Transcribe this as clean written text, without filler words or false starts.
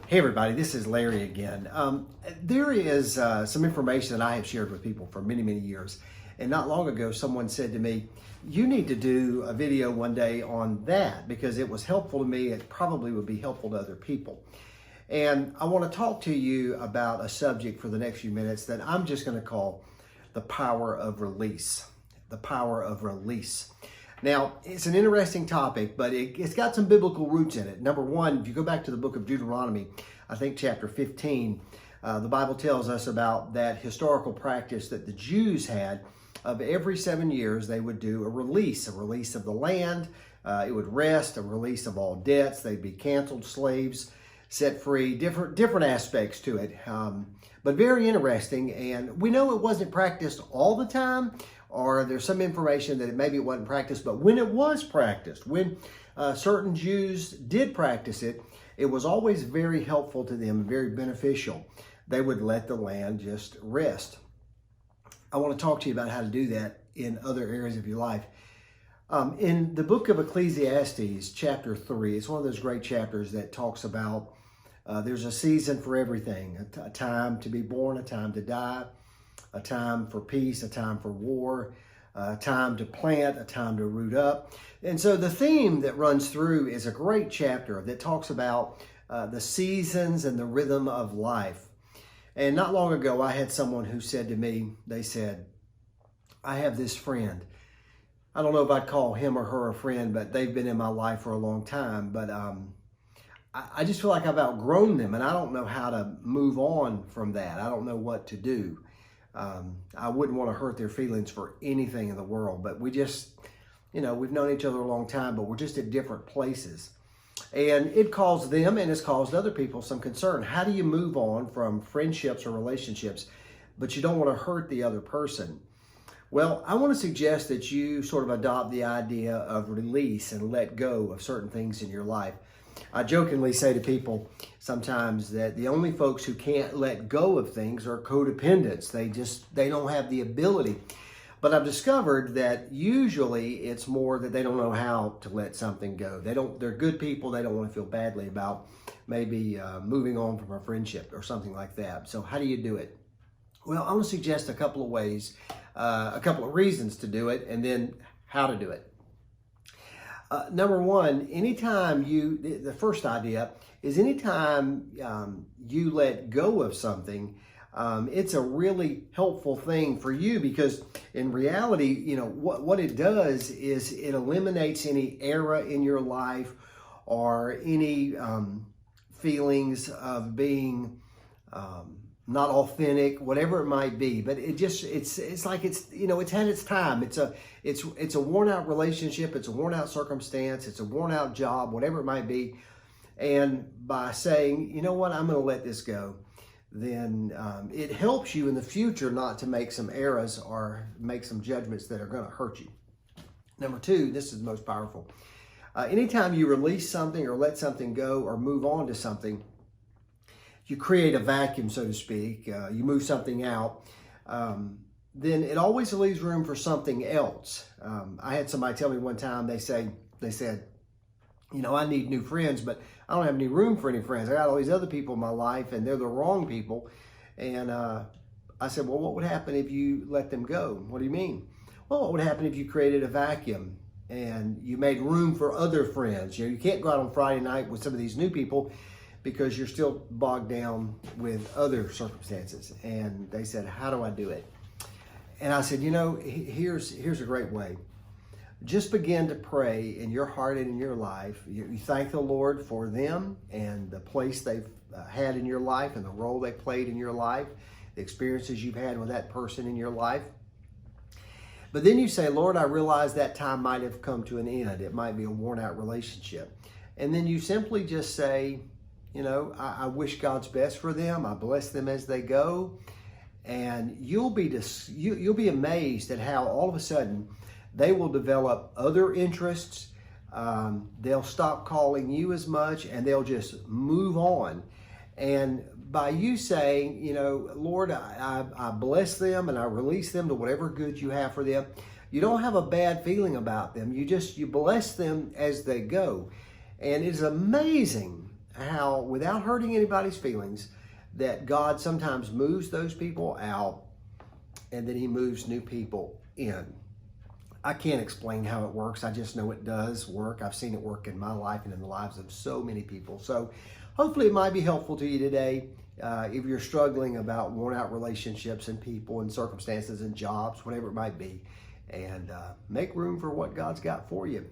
Hey everybody, this is Larry again. There is some information that I have shared with people for many, many years. And not long ago, someone said to me, you need to do a video one day on that because it was helpful to me. It probably would be helpful to other people. And I want to talk to you about a subject for the next few minutes that I'm just going to call the power of release. The power of release. Now, it's an interesting topic, but it's got some biblical roots in it. Number one, if you go back to the book of Deuteronomy, I think chapter 15, the Bible tells us about that historical practice that the Jews had of every 7 years, they would do a release of the land. It would rest, a release of all debts. They'd be canceled, slaves set free, different aspects to it. But very interesting. And we know it wasn't practiced all the time, or there's some information that maybe it wasn't practiced, but when it was practiced, when certain Jews did practice it, it was always very helpful to them, very beneficial. They would let the land just rest. I want to talk to you about how to do that in other areas of your life. In the book of Ecclesiastes, chapter 3, it's one of those great chapters that talks about there's a season for everything, a time to be born, a time to die, a time for peace, a time for war, a time to plant, a time to root up. And so the theme that runs through is a great chapter that talks about the seasons and the rhythm of life. And not long ago, I had someone who said to me, they said, I have this friend. I don't know if I'd call him or her a friend, but they've been in my life for a long time. But I just feel like I've outgrown them, and I don't know how to move on from that. I don't know what to do. I wouldn't want to hurt their feelings for anything in the world, but we just, we've known each other a long time, but we're just at different places. And it caused them and it's caused other people some concern. How do you move on from friendships or relationships, but you don't want to hurt the other person? Well, I want to suggest that you sort of adopt the idea of release and let go of certain things in your life. I jokingly say to people sometimes that the only folks who can't let go of things are codependents. They don't have the ability. But I've discovered that usually it's more that they don't know how to let something go. They're good people. They don't want to feel badly about maybe moving on from a friendship or something like that. So how do you do it? Well, I want to suggest a couple of ways, a couple of reasons to do it, and then how to do it. Number one, the first idea is anytime you let go of something, it's a really helpful thing for you because in reality, what it does is it eliminates any error in your life or any feelings of being not authentic, whatever it might be. But it's like it's had its time. It's a worn out relationship. It's a worn out circumstance. It's a worn out job, whatever it might be. And by saying, you know what, I'm going to let this go, then it helps you in the future not to make some errors or make some judgments that are going to hurt you. Number two, this is the most powerful. Anytime you release something or let something go or move on to something, you create a vacuum, so to speak, you move something out, then it always leaves room for something else. I had somebody tell me one time, they said, I need new friends, but I don't have any room for any friends. I got all these other people in my life and they're the wrong people. And I said, well, what would happen if you let them go? What do you mean? Well, what would happen if you created a vacuum and you made room for other friends? You can't go out on Friday night with some of these new people because you're still bogged down with other circumstances. And they said, how do I do it? And I said, here's a great way. Just begin to pray in your heart and in your life. You thank the Lord for them and the place they've had in your life and the role they played in your life, the experiences you've had with that person in your life. But then you say, Lord, I realize that time might have come to an end. It might be a worn out relationship. And then you simply just say, I wish God's best for them. I bless them as they go. And you'll be amazed at how all of a sudden they will develop other interests. They'll stop calling you as much and they'll just move on. And by you saying, Lord, I bless them and I release them to whatever good you have for them, you don't have a bad feeling about them. You bless them as they go. And it's amazing how, without hurting anybody's feelings, that God sometimes moves those people out and then he moves new people in. I can't explain how it works. I just know it does work. I've seen it work in my life and in the lives of so many people. So hopefully it might be helpful to you today. If you're struggling about worn out relationships and people and circumstances and jobs, whatever it might be, and make room for what God's got for you.